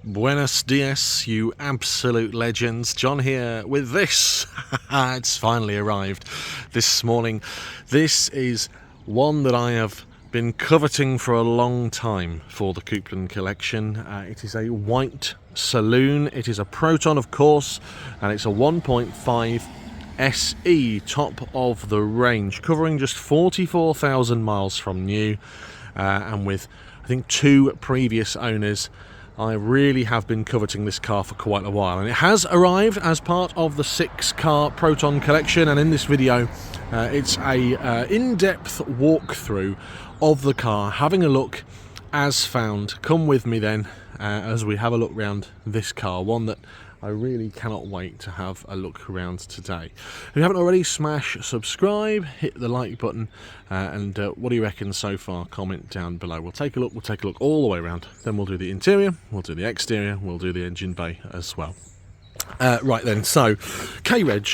Buenos dias, you absolute legends. John here with this. It's finally arrived this morning. This is one that I have been coveting for a long time for the Coupland collection. It is a white Saloon. It is a Proton, of course, and it's a 1.5 SE, top of the range, covering just 44,000 miles from new, and with, I think, 2 previous owners. I really have been coveting this car for quite a while, and it has arrived as part of the 6-car Proton collection. And in this video, it's a in-depth walkthrough of the car, having a look as found. Come with me then as we have a look around this car, one that I really cannot wait to have a look around today. If you haven't already, smash subscribe, hit the like button, and what do you reckon so far? Comment down below. We'll take a look all the way around. Then we'll do the interior, we'll do the exterior, we'll do the engine bay as well. Right then, so K-Reg,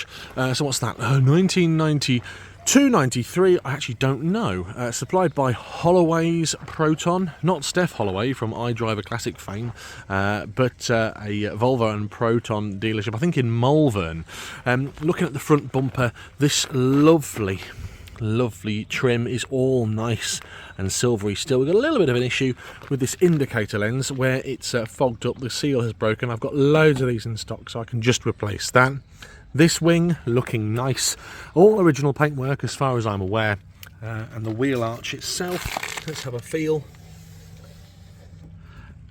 so what's that? 1992-93, I actually don't know. Supplied by Holloway's Proton, not Steph Holloway from iDriver Classic fame, but a Volvo and Proton dealership, I think in Malvern. Looking at the front bumper, this lovely trim is all nice and silvery still. We've got a little bit of an issue with this indicator lens where it's fogged up, the seal has broken. I've got loads of these in stock, so I can just replace that. This wing looking nice, all original paintwork as far as I'm aware, and the wheel arch itself, let's have a feel.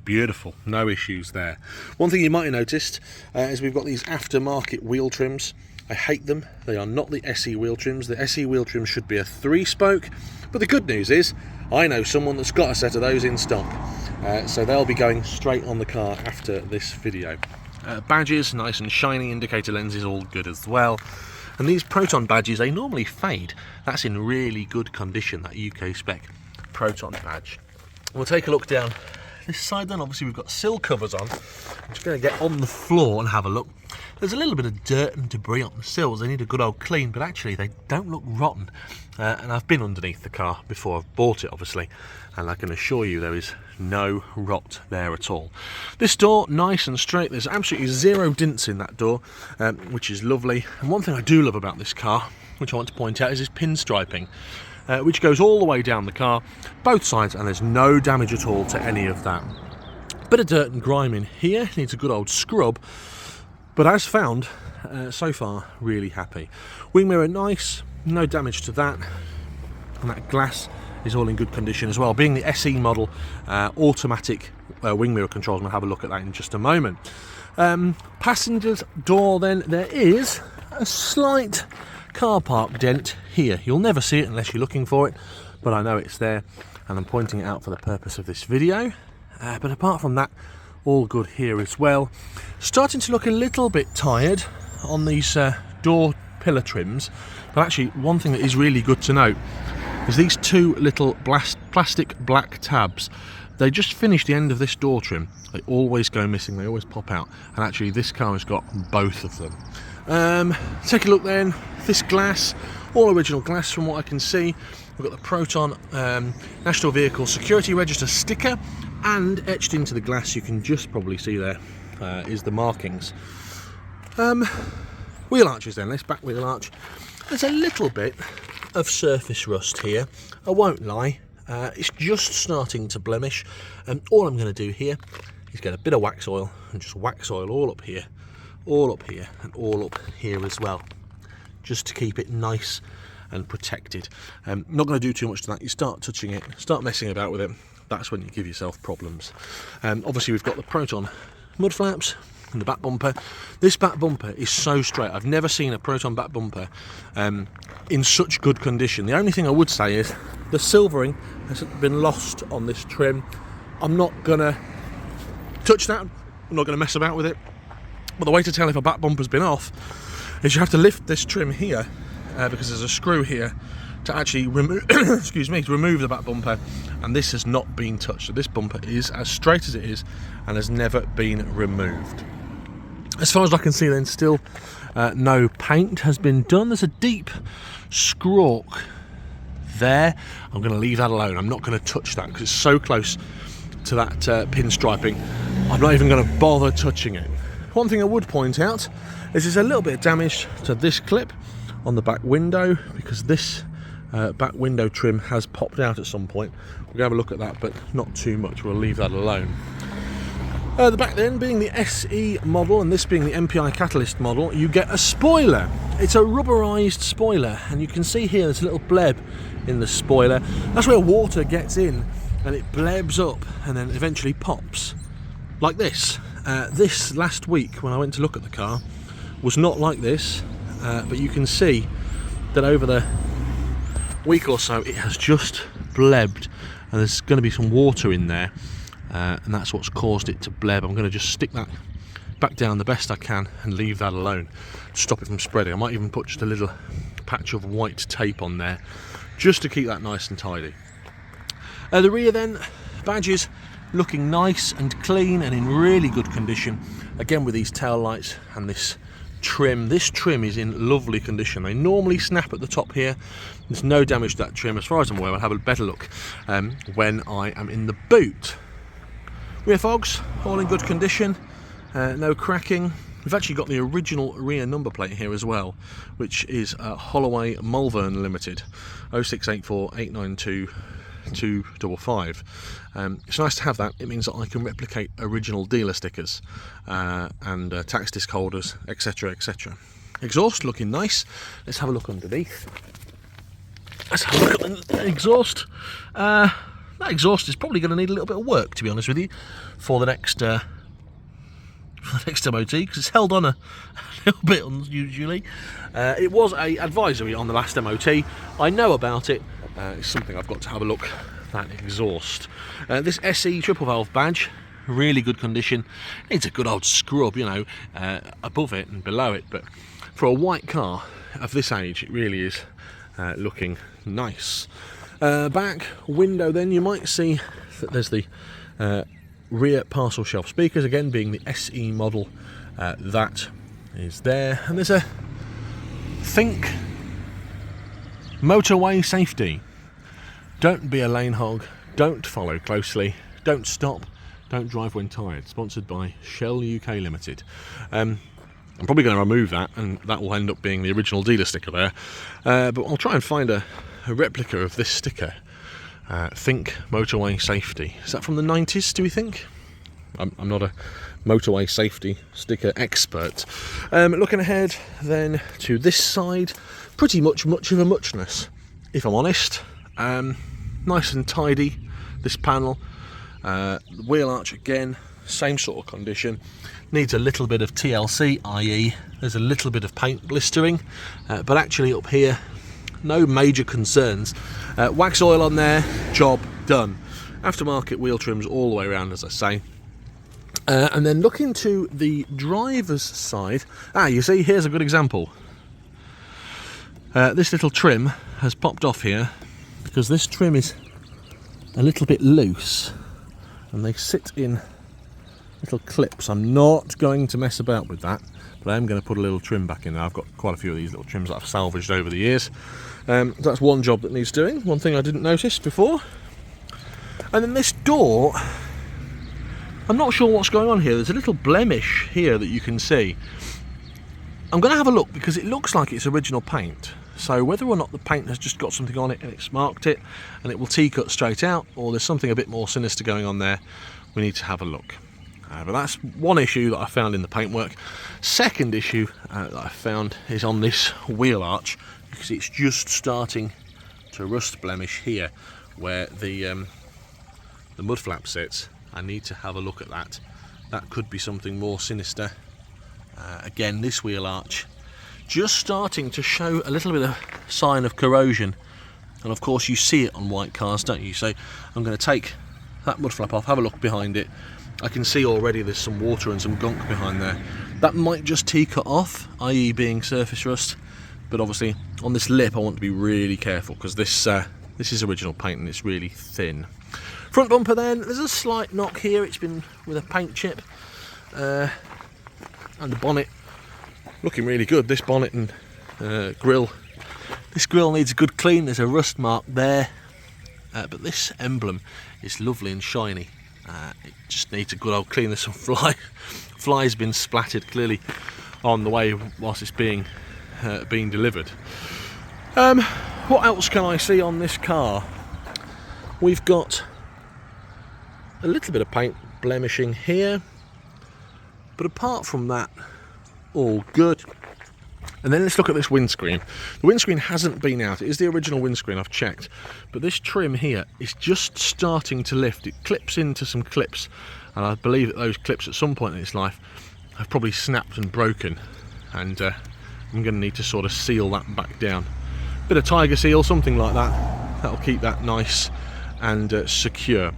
Beautiful, no issues there. One thing you might have noticed is we've got these aftermarket wheel trims. I hate them. They are not the SE wheel trims. The SE wheel trim should be a 3-spoke, but the good news is I know someone that's got a set of those in stock, so they'll be going straight on the car after this video. Badges, nice and shiny, indicator lenses all good as well. And these Proton badges, they normally fade. That's in really good condition, that UK Spec Proton badge. We'll take a look down this side then. Obviously we've got sill covers on. I'm just going to get on the floor and have a look. There's a little bit of dirt and debris on the sills. They need a good old clean, but actually they don't look rotten. And I've been underneath the car before I've bought it, obviously, and I can assure you there is no rot there at all. This door, nice and straight. There's absolutely 0 dents in that door, which is lovely. And one thing I do love about this car, which I want to point out, is this pinstriping, which goes all the way down the car, both sides, and there's no damage at all to any of that. Bit of dirt and grime in here, needs a good old scrub, but as found, so far, really happy. Wing mirror nice, no damage to that, and that glass is all in good condition as well. Being the SE model, automatic wing mirror controls, we'll have a look at that in just a moment. Passenger's door then, there is a slight car park dent here. You'll never see it unless you're looking for it, but I know it's there, and I'm pointing it out for the purpose of this video. But apart from that, all good here as well. Starting to look a little bit tired on these door pillar trims, but actually one thing that is really good to note is these 2 little plastic black tabs. They just finished the end of this door trim. They always go missing, they always pop out, and actually this car has got both of them. Take a look then, this glass, all original glass from what I can see. We've got the Proton National Vehicle Security Register sticker, and etched into the glass, you can just probably see there, is the markings. Wheel arches then, this back wheel arch. There's a little bit of surface rust here, I won't lie. It's just starting to blemish, and all I'm going to do here is get a bit of wax oil and just wax oil all up here, and all up here as well, just to keep it nice and protected. Not going to do too much to that. You start touching it, start messing about with it, that's when you give yourself problems. Obviously we've got the Proton mud flaps and the back bumper. This back bumper is so straight. I've never seen a Proton back bumper in such good condition. The only thing I would say is the silvering has been lost on this trim. I'm not gonna touch that, I'm not gonna mess about with it, but the way to tell if a back bumper's been off is you have to lift this trim here, because there's a screw here to actually remove excuse me, to remove the back bumper, and this has not been touched. So this bumper is as straight as it is and has never been removed. As far as I can see then, still no paint has been done. There's a deep scrawk there. I'm going to leave that alone. I'm not going to touch that because it's so close to that pinstriping I'm not even going to bother touching it. One thing I would point out is there's a little bit of damage to this clip on the back window, because this back window trim has popped out at some point. We're going to have a look at that, but not too much. We'll leave that alone. The back then being the SE model and this being the MPI Catalyst model, you get a spoiler. It's a rubberized spoiler, and you can see here there's a little bleb in the spoiler. That's where water gets in and it blebs up and then eventually pops like this. This last week when I went to look at the car was not like this, but you can see that over the week or so it has just blebbed, and there's going to be some water in there. And that's what's caused it to bleb. I'm going to just stick that back down the best I can and leave that alone to stop it from spreading. I might even put just a little patch of white tape on there just to keep that nice and tidy. The rear then, badges looking nice and clean and in really good condition. Again with these tail lights and this trim. This trim is in lovely condition. They normally snap at the top here. There's no damage to that trim as far as I'm aware. I'll have a better look when I am in the boot. Rear fogs, all in good condition, no cracking. We've actually got the original rear number plate here as well, which is Holloway Malvern Limited, 0684 892 255. It's nice to have that. It means that I can replicate original dealer stickers and tax disc holders, etc, etc. Exhaust looking nice. Let's have a look underneath. Let's have a look at the exhaust. That exhaust is probably going to need a little bit of work, to be honest with you, for the next MOT, because it's held on a little bit unusually. It was a advisory on the last MOT. I know about it. It's something I've got to have a look. That exhaust. This SE triple valve badge, really good condition. Needs a good old scrub, you know, above it and below it. But for a white car of this age, it really is looking nice. Back window then, you might see that there's the rear parcel shelf speakers, again being the SE model. That is there, and there's a think motorway safety. Don't be a lane hog, don't follow closely, don't stop, don't drive when tired. Sponsored by Shell UK Limited. I'm probably going to remove that, and that will end up being the original dealer sticker there, but I'll try and find a replica of this sticker. Think motorway safety. Is that from the 90s, do we think? I'm not a motorway safety sticker expert. Looking ahead then to this side, pretty much of a muchness, if I'm honest. Nice and tidy, this panel. Wheel arch again, same sort of condition. Needs a little bit of TLC, i.e. there's a little bit of paint blistering, but actually up here no major concerns. Wax oil on there, job done. Aftermarket wheel trims all the way around, as I say. And then looking to the driver's side, you see, here's a good example. This little trim has popped off here because this trim is a little bit loose and they sit in little clips. I'm not going to mess about with that, but I am going to put a little trim back in there. I've got quite a few of these little trims that I've salvaged over the years. That's one job that needs doing, one thing I didn't notice before. And then this door, I'm not sure what's going on here. There's a little blemish here that you can see. I'm going to have a look because it looks like it's original paint. So whether or not the paint has just got something on it and it's marked it and it will T-cut straight out, or there's something a bit more sinister going on there, we need to have a look. But that's one issue that I found in the paintwork. Second issue that I found is on this wheel arch, because it's just starting to rust blemish here where the mud flap sits. I need to have a look at that. That could be something more sinister. Again, this wheel arch just starting to show a little bit of sign of corrosion, and of course you see it on white cars, don't you? So I'm going to take that mud flap off, have a look behind it. I can see already there's some water and some gunk behind there. That might just T-cut off, i.e. being surface rust, but obviously on this lip I want to be really careful because this is original paint and it's really thin. Front bumper then, there's a slight knock here. It's been with a paint chip, and the bonnet looking really good. This bonnet and grille, this grille needs a good clean. There's a rust mark there, but this emblem is lovely and shiny. It just needs a good old clean. There's some flies been splattered clearly on the way whilst it's being delivered. What else can I see on this car? We've got a little bit of paint blemishing here, but apart from that, all good. And then let's look at this windscreen. The windscreen hasn't been out. It is the original windscreen, I've checked, but this trim here is just starting to lift. It clips into some clips, and I believe that those clips at some point in its life have probably snapped and broken, and I'm going to need to sort of seal that back down. Bit of tiger seal, something like that. That'll keep that nice and secure.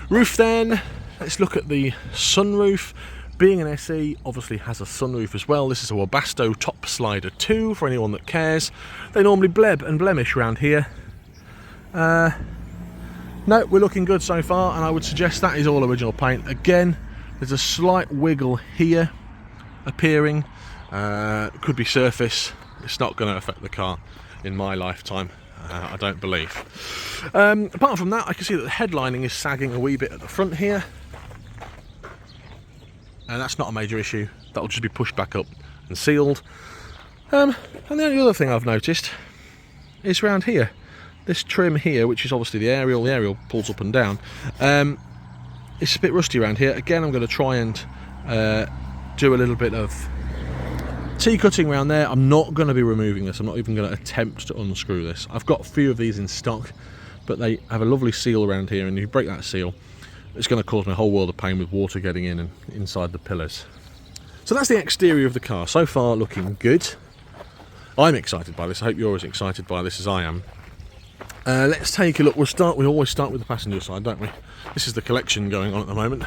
Roof then, let's look at the sunroof. Being an SE, obviously has a sunroof as well. This is a Webasto Top Slider 2 for anyone that cares. They normally bleb and blemish around here. No, we're looking good so far, and I would suggest that is all original paint. Again, there's a slight wiggle here appearing. Could be surface. It's not going to affect the car in my lifetime, I don't believe. Apart from that, I can see that the headlining is sagging a wee bit at the front here, and that's not a major issue. That'll just be pushed back up and sealed. And the only other thing I've noticed is around here, this trim here, which is obviously the aerial pulls up and down. It's a bit rusty around here. Again, I'm going to try and do a little bit of T-cutting around there. I'm not going to be removing this. I'm not even going to attempt to unscrew this. I've got a few of these in stock, but they have a lovely seal around here, and if you break that seal, it's going to cause me a whole world of pain with water getting in and inside the pillars. So that's the exterior of the car. So far looking good. I'm excited by this. I hope you're as excited by this as I am. Let's take a look. We always start with the passenger side, don't we? This is the collection going on at the moment.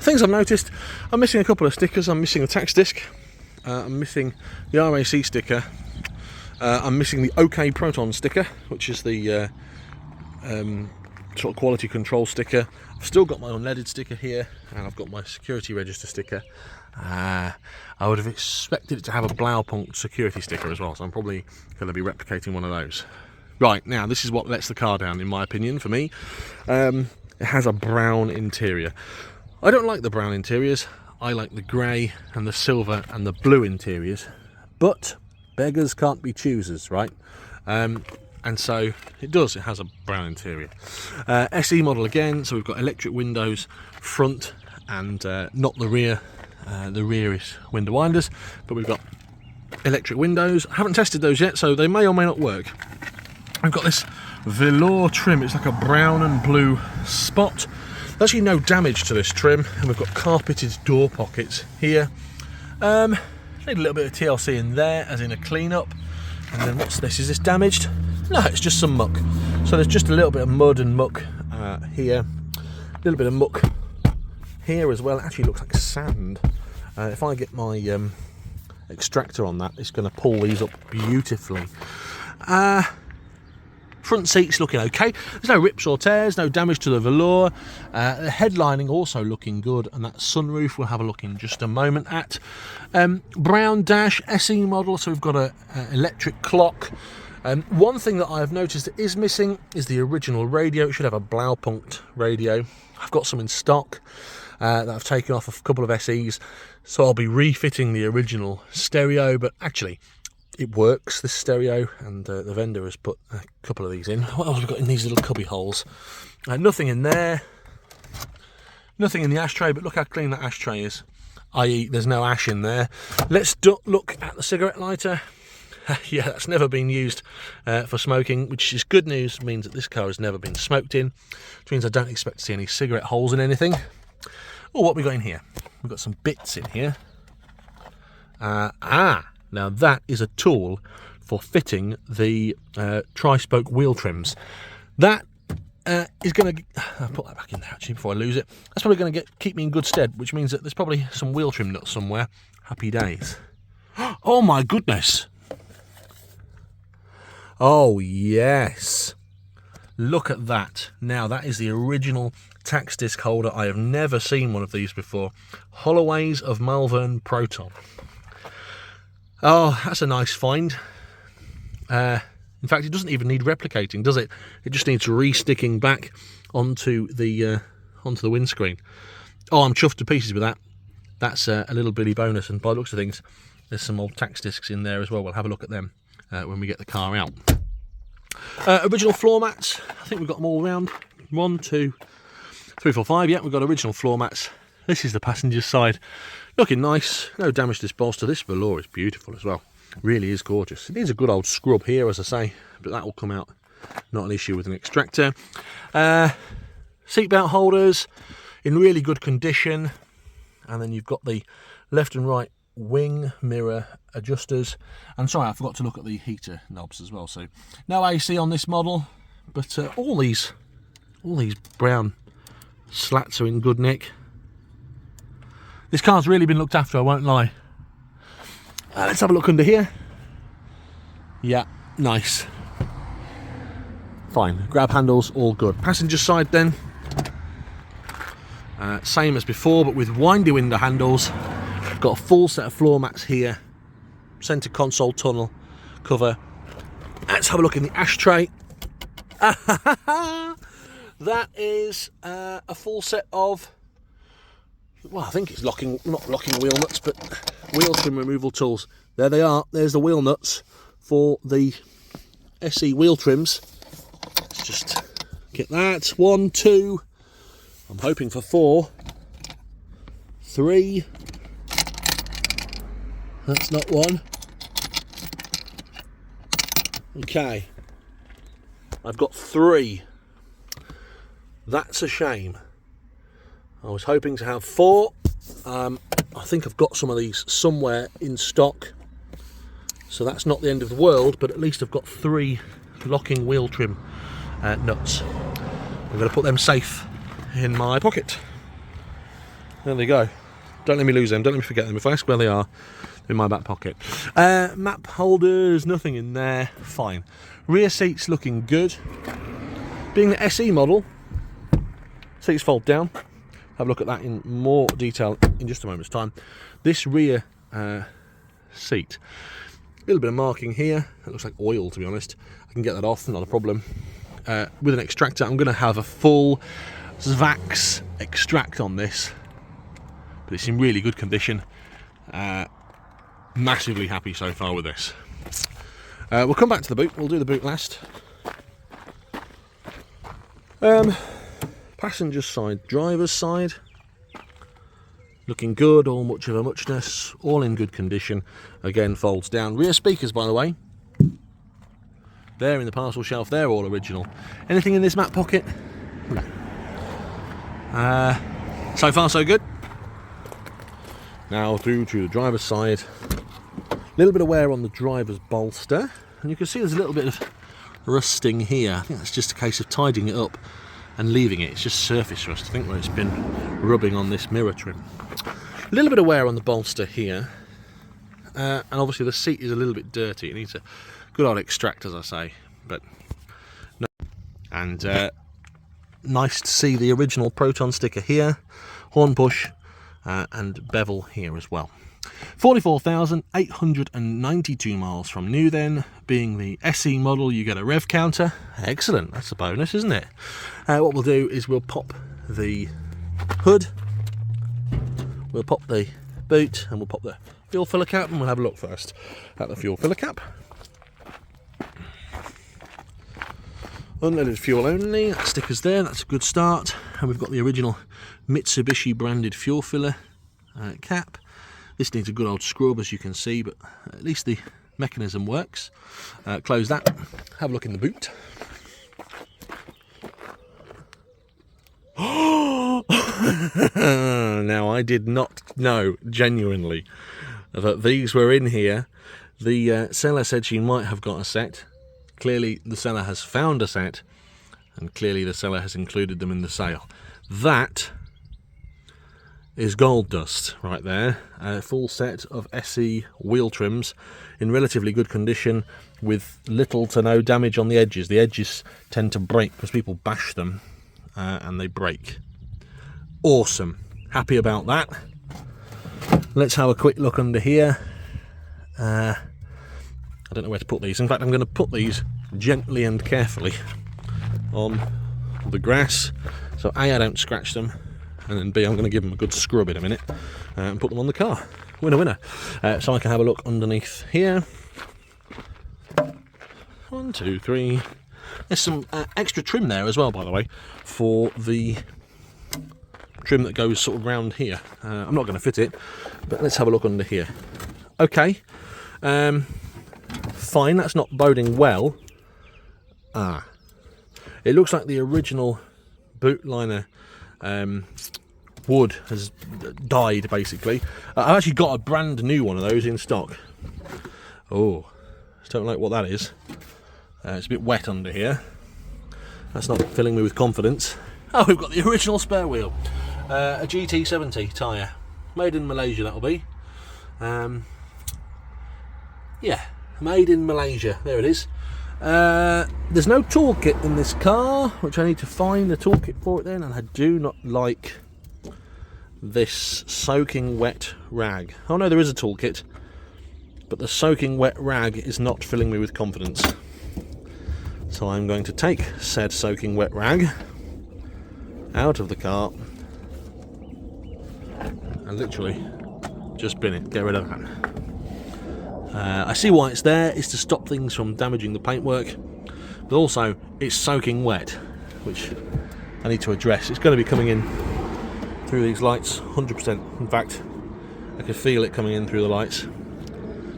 Things I've noticed, I'm missing a couple of stickers. I'm missing the tax disc, I'm missing the RAC sticker, I'm missing the OK Proton sticker, which is the sort of quality control sticker. I've still got my unleaded sticker here, and I've got my security register sticker. I would have expected it to have a Blaupunkt security sticker as well, so I'm probably going to be replicating one of those. Right, now this is what lets the car down, in my opinion, for me. It has a brown interior. I don't like the brown interiors. I like the grey and the silver and the blue interiors, but beggars can't be choosers, right? And so it does. It has a brown interior. SE model again, so we've got electric windows front and not the rear. The rear is window winders, but we've got electric windows. I haven't tested those yet, so they may or may not work. I've got this velour trim. It's like a brown and blue spot. There's actually no damage to this trim, and we've got carpeted door pockets here. Need a little bit of TLC in there, as in a clean-up. And then what's this? Is this damaged? No, it's just some muck. So there's just a little bit of mud and muck here. A little bit of muck here as well. It actually looks like sand. If I get my extractor on that, it's going to pull these up beautifully. Front seats looking okay. There's no rips or tears, no damage to the velour. The headlining also looking good, and that sunroof we'll have a look in just a moment at. Brown dash, SE model, so we've got an electric clock. One thing that I've noticed that is missing is the original radio. It should have a Blaupunkt radio. I've got some in stock that I've taken off a couple of SEs, so I'll be refitting the original stereo, but actually it works, this stereo, and the vendor has put a couple of these in. What else have we got in these little cubby holes? Nothing in there, nothing in the ashtray, but look how clean that ashtray is, i.e. there's no ash in there. Let's look at the cigarette lighter. Yeah, that's never been used for smoking, which is good news. It means that this car has never been smoked in, which means I don't expect to see any cigarette holes in anything. Oh, what have we got in here? We've got some bits in here. Now that is a tool for fitting the tri-spoke wheel trims. That is going to... I'll put that back in there actually before I lose it. That's probably going to keep me in good stead, which means that there's probably some wheel trim nuts somewhere. Happy days. Oh my goodness. Oh yes. Look at that. Now that is the original tax disc holder. I have never seen one of these before. Holloway's of Malvern Proton. Oh, that's a nice find. In fact, it doesn't even need replicating, does it? It just needs re-sticking back onto the windscreen. Oh, I'm chuffed to pieces with that. That's a little bitty bonus, and by the looks of things, there's some old tax discs in there as well. We'll have a look at them when we get the car out. Original floor mats. I think we've got them all around. 1, 2, 3, 4, 5. Yeah, we've got original floor mats. This is the passenger side. Looking nice. No damage to this bolster. This velour is beautiful as well. Really is gorgeous. It needs a good old scrub here, as I say, but that will come out. Not an issue with an extractor. Seatbelt holders in really good condition. And then you've got the left and right wing mirror adjusters. And sorry, I forgot to look at the heater knobs as well. So no AC on this model, but all these brown slats are in good nick. This car's really been looked after, I won't lie. Let's have a look under here. Yeah, nice. Fine, grab handles, all good. Passenger side then. Same as before, but with windy window handles. Got a full set of floor mats here. Centre console tunnel cover. Let's have a look in the ashtray. That is a full set of, well, I think it's not locking wheel nuts, but wheel trim removal tools. There they are. There's the wheel nuts for the SE wheel trims. Let's just get that. 1, 2. I'm hoping for 4. 3. That's not 1. Okay. I've got 3. That's a shame. I was hoping to have 4. I think I've got some of these somewhere in stock. So that's not the end of the world, but at least I've got 3 locking wheel trim nuts. I'm going to put them safe in my pocket. There they go. Don't let me lose them, don't let me forget them. If I ask where they are, they're in my back pocket. Map holders, nothing in there, fine. Rear seats looking good. Being the SE model, seats fold down. Have a look at that in more detail in just a moment's time. This rear seat, a little bit of marking here. It looks like oil, to be honest. I can get that off, not a problem. With an extractor, I'm going to have a full Zvax extract on this, but it's in really good condition. Massively happy so far with this. We'll come back to the boot. We'll do the boot last. Passenger side, driver's side, looking good. All much of a muchness, all in good condition. Again, folds down. Rear speakers, by the way, they're in the parcel shelf. They're all original. Anything in this map pocket? No. So far so good. Now through to the driver's side. A little bit of wear on the driver's bolster, and you can see there's a little bit of rusting here. I think that's just a case of tidying it up and leaving it. It's just surface rust, I think, where it's been rubbing on this mirror trim. A little bit of wear on the bolster here, and obviously the seat is a little bit dirty. It needs a good old extract, as I say, but no. And nice to see the original Proton sticker here, horn push, and bevel here as well. 44,892 miles from new then. Being the SE model, you get a rev counter. Excellent, that's a bonus, isn't it? What we'll do is we'll pop the hood, we'll pop the boot, and we'll pop the fuel filler cap, and we'll have a look first at the fuel filler cap. Unleaded fuel only, that sticker's there, that's a good start. And we've got the original Mitsubishi branded fuel filler cap. This needs a good old scrub, as you can see, but at least the mechanism works. Close that, have a look in the boot. Now, I did not know, genuinely, that these were in here. The seller said she might have got a set. Clearly, the seller has found a set, and clearly the seller has included them in the sale. That is gold dust right there. A full set of SE wheel trims in relatively good condition with little to no damage on the edges. The edges tend to break because people bash them and they break. Awesome. Happy about that. Let's have a quick look under here. I don't know where to put these. In fact, I'm going to put these gently and carefully on the grass, so A, I don't scratch them, and then B, I'm going to give them a good scrub in a minute and put them on the car. Winner, winner. So I can have a look underneath here. 1, 2, 3. There's some extra trim there as well, by the way, for the trim that goes sort of round here. I'm not going to fit it, but let's have a look under here. Okay, fine, that's not boding well. It looks like the original boot liner wood has died, basically. I've actually got a brand new one of those in stock. Oh, I don't like what that is. It's a bit wet under here. That's not filling me with confidence. Oh, we've got the original spare wheel. A GT70 tyre. Made in Malaysia, that'll be. Yeah, made in Malaysia. There it is. There's no toolkit in this car, which I need to find the toolkit for it then, and I do not like this soaking wet rag. Oh no, there is a toolkit, but the soaking wet rag is not filling me with confidence. So I'm going to take said soaking wet rag out of the car and literally just bin it, get rid of that. I see why it's there, it's to stop things from damaging the paintwork, but also it's soaking wet, which I need to address. It's going to be coming in through these lights, 100%. In fact, I can feel it coming in through the lights.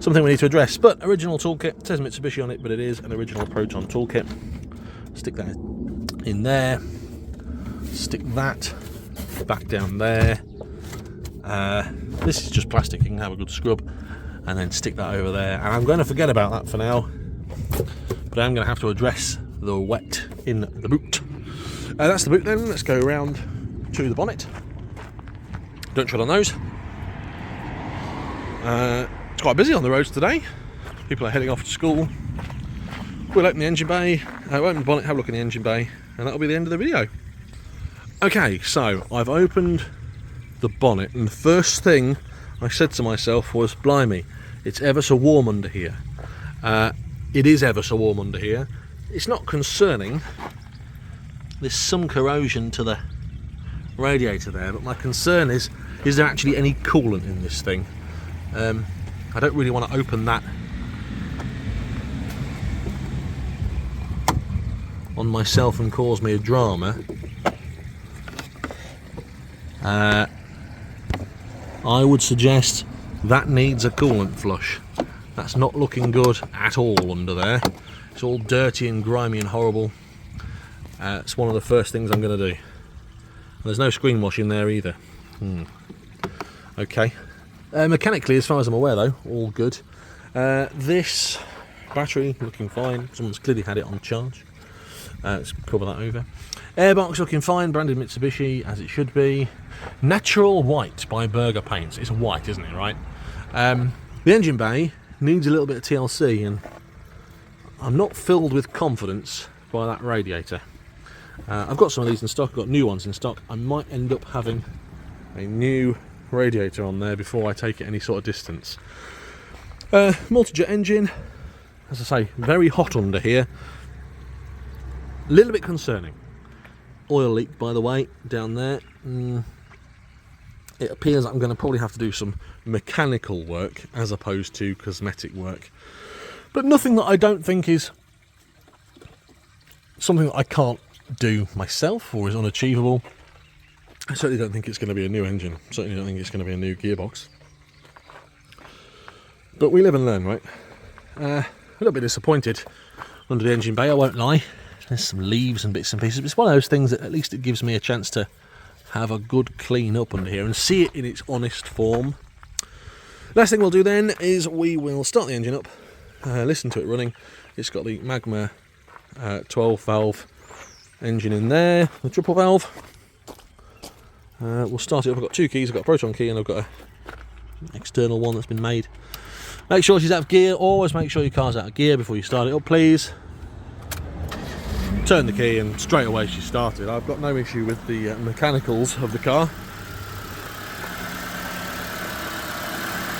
Something we need to address. But original toolkit, it says Mitsubishi on it, but it is an original Proton toolkit. Stick that in there. Stick that back down there. This is just plastic, you can have a good scrub, and then stick that over there. And I'm going to forget about that for now, but I'm going to have to address the wet in the boot. That's the boot then. Let's go around to the bonnet. Don't tread on those. It's quite busy on the roads today. People are heading off to school. We'll open the engine bay, open the bonnet, have a look in the engine bay, and that'll be the end of the video. Okay, so I've opened the bonnet, and the first thing I said to myself was, blimey, it's ever so warm under here. It is ever so warm under here. It's not concerning. There's some corrosion to the radiator there, but my concern is there actually any coolant in this thing? I don't really want to open that on myself and cause me a drama. I would suggest that needs a coolant flush. That's not looking good at all under there. It's all dirty and grimy and horrible. It's one of the first things I'm going to do. There's no screen wash in there either. Okay. Mechanically, as far as I'm aware though, all good. This battery looking fine. Someone's clearly had it on charge. Let's cover that over. Airbox looking fine, branded Mitsubishi as it should be. Natural white by Burger Paints. It's white, isn't it, right? The engine bay needs a little bit of TLC, and I'm not filled with confidence by that radiator. I've got some of these in stock, I've got new ones in stock. I might end up having a new radiator on there before I take it any sort of distance. Multi-jet engine, as I say, very hot under here. A little bit concerning. Oil leak, by the way, down there. It appears I'm going to probably have to do some mechanical work as opposed to cosmetic work. But nothing that I don't think is something that I can't do myself or is unachievable. I certainly don't think it's going to be a new engine. Certainly don't think it's going to be a new gearbox. But we live and learn, right? A little bit disappointed under the engine bay, I won't lie. There's some leaves and bits and pieces. But it's one of those things that at least it gives me a chance to have a good clean up under here and see it in its honest form. Last thing we'll do then is we will start the engine up, listen to it running. It's got the Magma 12 valve engine in there, the triple valve. We'll start it up. I've got two keys, I've got a Proton key and I've got an external one that's been made. Make sure she's out of gear. Always make sure your car's out of gear before you start it up, please. Turn the key and straight away she started. I've got no issue with the mechanicals of the car.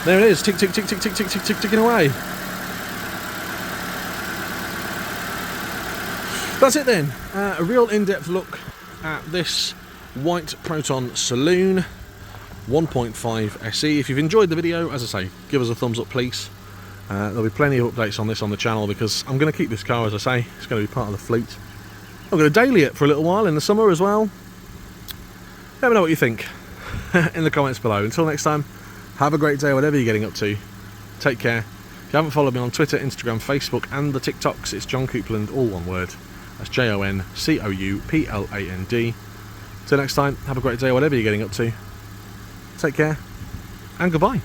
There it is, tick tick tick tick tick tick tick tick ticking away. That's it then. A real in-depth look at this white Proton Saloon 1.5 SE. If you've enjoyed the video, as I say, give us a thumbs up please. There'll be plenty of updates on this on the channel because I'm going to keep this car, as I say. It's going to be part of the fleet. I'm going to daily it for a little while in the summer as well. Let me know what you think in the comments below. Until next time, have a great day whatever you're getting up to. Take care. If you haven't followed me on Twitter, Instagram, Facebook and the TikToks, it's John Coupland, all one word. That's JONCOUPLAND. Till next time, have a great day whatever you're getting up to. Take care and goodbye.